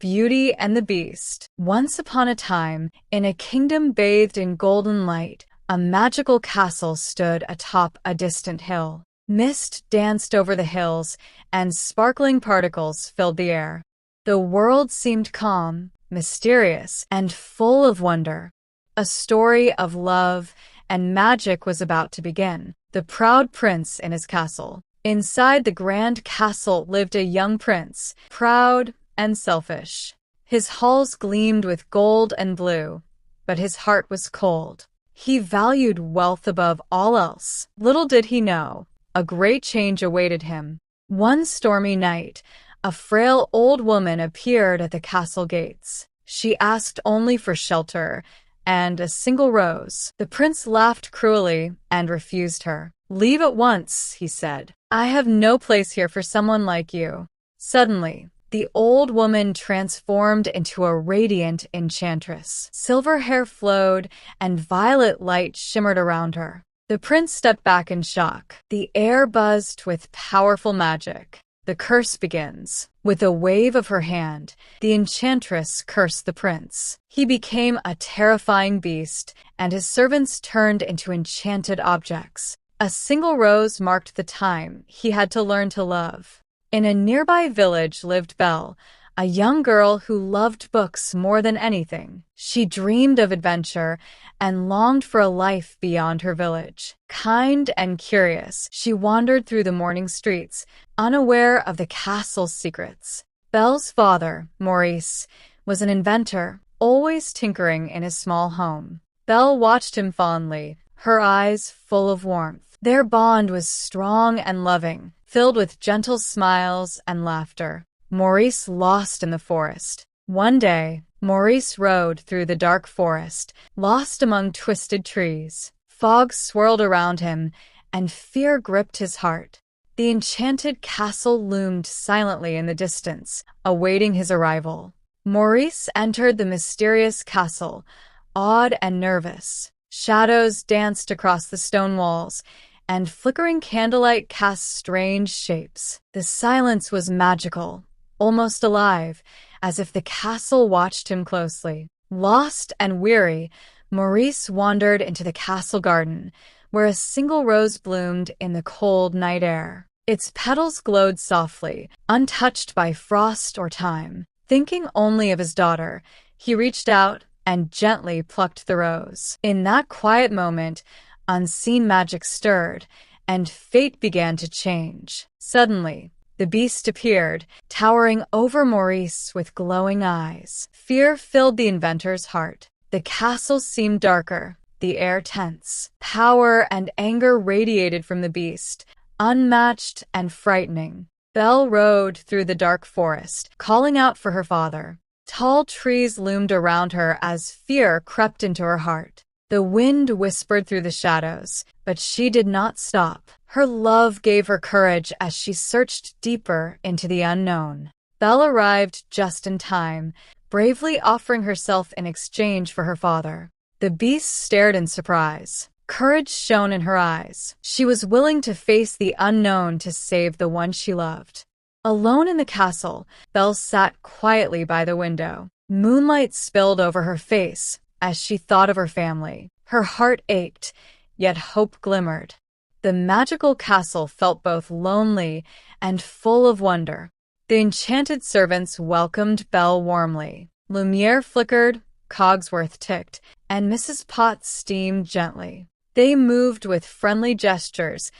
Beauty and the Beast. Once upon a time, in a kingdom bathed in golden light, a magical castle stood atop a distant hill. Mist danced over the hills, and sparkling particles filled the air. The world seemed calm, mysterious, and full of wonder. A story of love and magic was about to begin. The proud prince in his castle. Inside the grand castle lived a young prince, proud and selfish. His halls gleamed with gold and blue, but his heart was cold. He valued wealth above all else. Little did he know, a great change awaited him. One stormy night, a frail old woman appeared at the castle gates. She asked only for shelter and a single rose. The prince laughed cruelly and refused her. "Leave at once," he said. "I have no place here for someone like you." Suddenly, the old woman transformed into a radiant enchantress. Silver hair flowed, and violet light shimmered around her. The prince stepped back in shock. The air buzzed with powerful magic. The curse begins. With a wave of her hand, the enchantress cursed the prince. He became a terrifying beast, and his servants turned into enchanted objects. A single rose marked the time he had to learn to love. In a nearby village lived Belle, a young girl who loved books more than anything. She dreamed of adventure and longed for a life beyond her village. Kind and curious, she wandered through the morning streets, unaware of the castle's secrets. Belle's father, Maurice, was an inventor, always tinkering in his small home. Belle watched him fondly, her eyes full of warmth. Their bond was strong and loving, filled with gentle smiles and laughter. Maurice lost in the forest. One day, Maurice rode through the dark forest, lost among twisted trees. Fog swirled around him, and fear gripped his heart. The enchanted castle loomed silently in the distance, awaiting his arrival. Maurice entered the mysterious castle, awed and nervous. Shadows danced across the stone walls, and flickering candlelight cast strange shapes. The silence was magical, almost alive, as if the castle watched him closely. Lost and weary, Maurice wandered into the castle garden, where a single rose bloomed in the cold night air. Its petals glowed softly, untouched by frost or time. Thinking only of his daughter, he reached out and gently plucked the rose. In that quiet moment, unseen magic stirred, and fate began to change. Suddenly, the beast appeared, towering over Maurice with glowing eyes. Fear filled the inventor's heart. The castle seemed darker, the air tense. Power and anger radiated from the beast, unmatched and frightening. Belle rode through the dark forest, calling out for her father. Tall trees loomed around her as fear crept into her heart. The wind whispered through the shadows, but she did not stop. Her love gave her courage as she searched deeper into the unknown. Belle arrived just in time, bravely offering herself in exchange for her father. The beast stared in surprise. Courage shone in her eyes. She was willing to face the unknown to save the one she loved. Alone in the castle, Belle sat quietly by the window. Moonlight spilled over her face as she thought of her family. Her heart ached, yet hope glimmered. The magical castle felt both lonely and full of wonder. The enchanted servants welcomed Belle warmly. Lumiere flickered, Cogsworth ticked, and Mrs. Potts steamed gently. They moved with friendly gestures,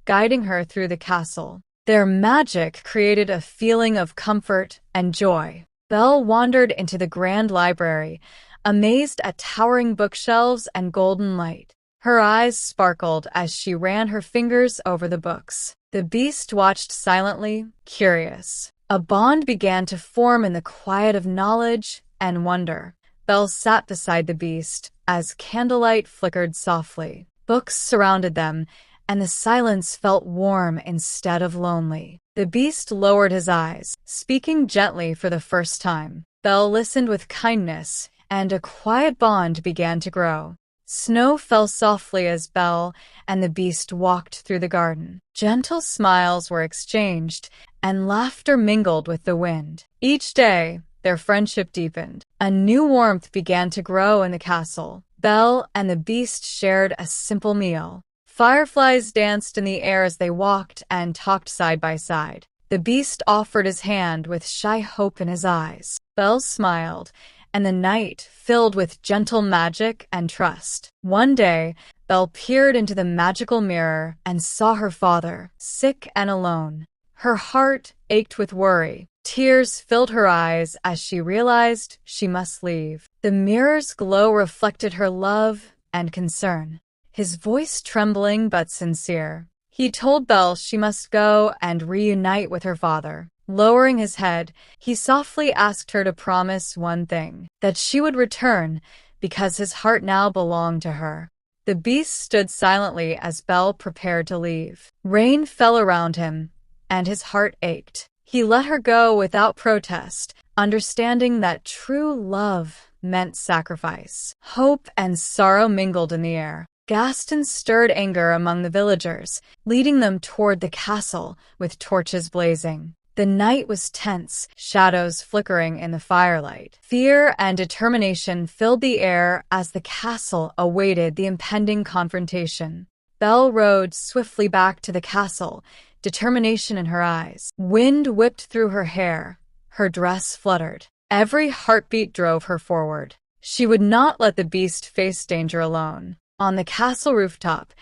guiding her through the castle. Their magic created a feeling of comfort and joy. Belle wandered into the grand library, amazed at towering bookshelves and golden light. Her eyes sparkled as she ran her fingers over the books. The beast watched silently, curious. A bond began to form in the quiet of knowledge and wonder. Belle sat beside the beast as candlelight flickered softly. Books surrounded them, and the silence felt warm instead of lonely. The beast lowered his eyes, speaking gently for the first time. Belle listened with kindness, and a quiet bond began to grow. Snow fell softly as Belle and the beast walked through the garden. Gentle smiles were exchanged, and laughter mingled with the wind. Each day, their friendship deepened. A new warmth began to grow in the castle. Belle and the Beast shared a simple meal. Fireflies danced in the air as they walked and talked side by side. The Beast offered his hand with shy hope in his eyes. Belle smiled, and the night filled with gentle magic and trust. One day, Belle peered into the magical mirror and saw her father, sick and alone. Her heart ached with worry. Tears filled her eyes as she realized she must leave. The mirror's glow reflected her love and concern, his voice trembling but sincere. He told Belle she must go and reunite with her father. Lowering his head, he softly asked her to promise one thing, that she would return because his heart now belonged to her. The Beast stood silently as Belle prepared to leave. Rain fell around him, and his heart ached. He let her go without protest, understanding that true love meant sacrifice. Hope and sorrow mingled in the air. Gaston stirred anger among the villagers, leading them toward the castle with torches blazing. The night was tense, shadows flickering in the firelight. Fear and determination filled the air as the castle awaited the impending confrontation. Belle rode swiftly back to the castle, determination in her eyes. Wind whipped through her hair. Her dress fluttered. Every heartbeat drove her forward. She would not let the Beast face danger alone. On the castle rooftop,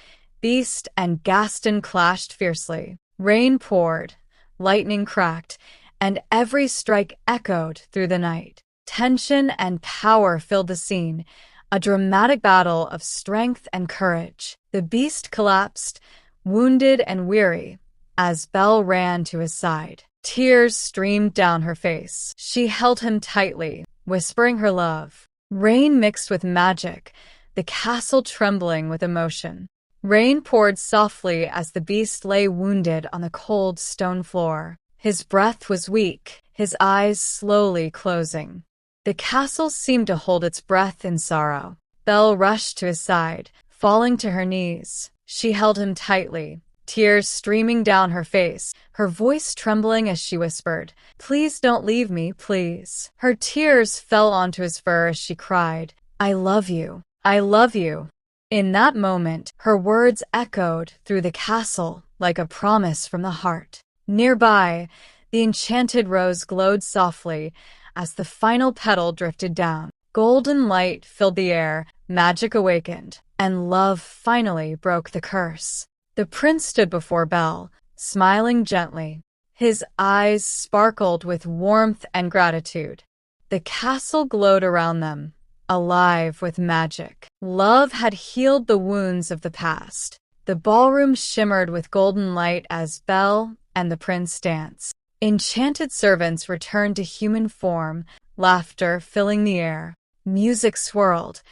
Beast and Gaston clashed fiercely. Rain poured, lightning cracked, and every strike echoed through the night. Tension and power filled the scene, a dramatic battle of strength and courage. The Beast collapsed, wounded and weary, as Belle ran to his side. Tears streamed down her face. She held him tightly, whispering her love. Rain mixed with magic, the castle trembling with emotion. Rain poured softly as the Beast lay wounded on the cold stone floor. His breath was weak, his eyes slowly closing. The castle seemed to hold its breath in sorrow. Belle rushed to his side, falling to her knees. She held him tightly, tears streaming down her face, her voice trembling as she whispered, "Please don't leave me, please." Her tears fell onto his fur as she cried, "I love you. I love you." In that moment, her words echoed through the castle like a promise from the heart. Nearby, the enchanted rose glowed softly as the final petal drifted down. Golden light filled the air, magic awakened, and love finally broke the curse. The prince stood before Belle, smiling gently. His eyes sparkled with warmth and gratitude. The castle glowed around them, alive with magic. Love had healed the wounds of the past. The ballroom shimmered with golden light as Belle and the prince danced. Enchanted servants returned to human form, laughter filling the air. Music swirled,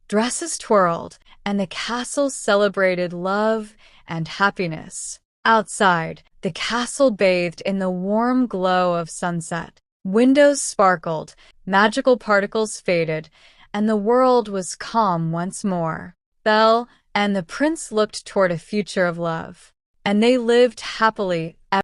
dresses twirled, and the castle celebrated love and happiness. Outside, the castle bathed in the warm glow of sunset. Windows sparkled, magical particles faded, and the world was calm once more. Belle and the prince looked toward a future of love, and they lived happily